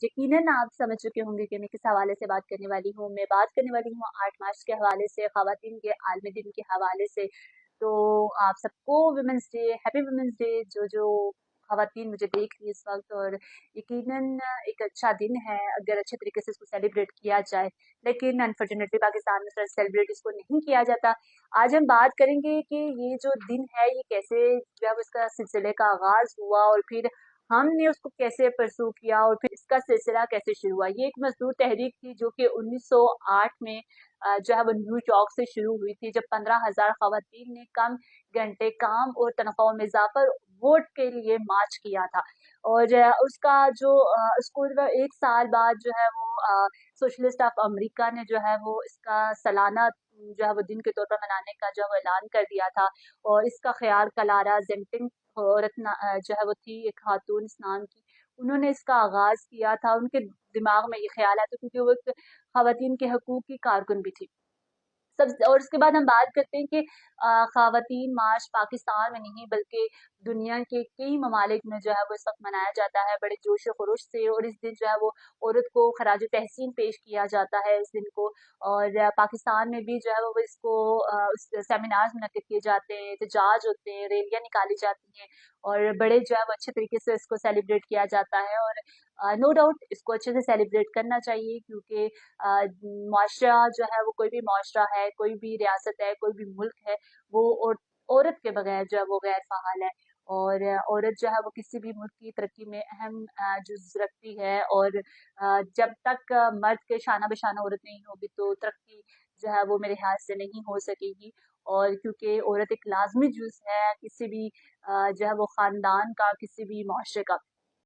यकीनन आप समझ चुके होंगे कि मैं किस हवाले से बात करने वाली हूँ। मैं बात करने वाली हूँ 8 मार्च के हवाले से, ख़वातीन के आलमी दिन के हवाले से। तो आप सबको women's day, happy women's day. जो ख़वातीन मुझे देख रही है इस वक़्त, और यकीनन एक अच्छा दिन है अगर अच्छे तरीके से इसको सेलिब्रेट किया जाए, लेकिन अनफॉर्चुनेटली पाकिस्तान में सेलिब्रेट इसको नहीं किया जाता। आज हम बात करेंगे कि ये जो दिन है ये कैसे जब इसका सिलसिले का आगाज़ हुआ, और फिर हमने उसको कैसे परसू किया, और फिर इसका सिलसिला कैसे शुरू हुआ। ये एक मजदूर तहरीक थी जो कि 1908 में जो है वो न्यूयॉर्क से शुरू हुई थी, जब 15,000 खवातीन ने कम घंटे काम और तनख्वाहों में इजाफा वोट के लिए मार्च किया था। और उसका जो उसको एक साल बाद जो है वो सोशलिस्ट ऑफ अमेरिका ने जो है वो इसका सालाना जो है वो दिन के तौर पर मनाने का जो है वो ऐलान कर दिया था। और इसका ख्याल कलारा जेंटिंग औरत जो है वो थी, एक खातून इस नाम की, उन्होंने इसका आगाज किया था। उनके दिमाग में ये ख्याल आया था क्योंकि वो एक खवातीन के हकूक की कारकुन भी थी। सब, और उसके बाद हम बात करते हैं कि ख़वातीन मार्च पाकिस्तान में नहीं बल्कि दुनिया के कई ममालिक में जो है वो इस वक्त मनाया जाता है बड़े जोश व खरोश से। और इस दिन जो है वो औरत को खराज तहसीन पेश किया जाता है इस दिन को। और पाकिस्तान में भी जो है वो इसको सेमिनार्स मुनक्किद किए जाते हैं, एहतजाज होते हैं, रैलियाँ निकाली जाती हैं, और बड़े जो है वो अच्छे तरीके से इसको सेलिब्रेट किया जाता है। और नो डाउट इसको अच्छे से सेलिब्रेट करना चाहिए, क्योंकि मुआशरा जो है वो, कोई भी मुआशरा है, कोई भी रियासत है, कोई भी मुल्क है, वो औरत के बगैर जो है वो गैर फ़ाल है। और औरत जो है वो किसी भी मुल्क की तरक्की में अहम जुज़ रखती है। और जब तक मर्द के शाना बशाना औरत नहीं होगी तो तरक्की जो है वो मेरे ख्याल से नहीं हो सकेगी। और क्योंकि औरत एक लाज़मी जुज़ है किसी भी जो है वो ख़ानदान का, किसी भी मुआशरे का।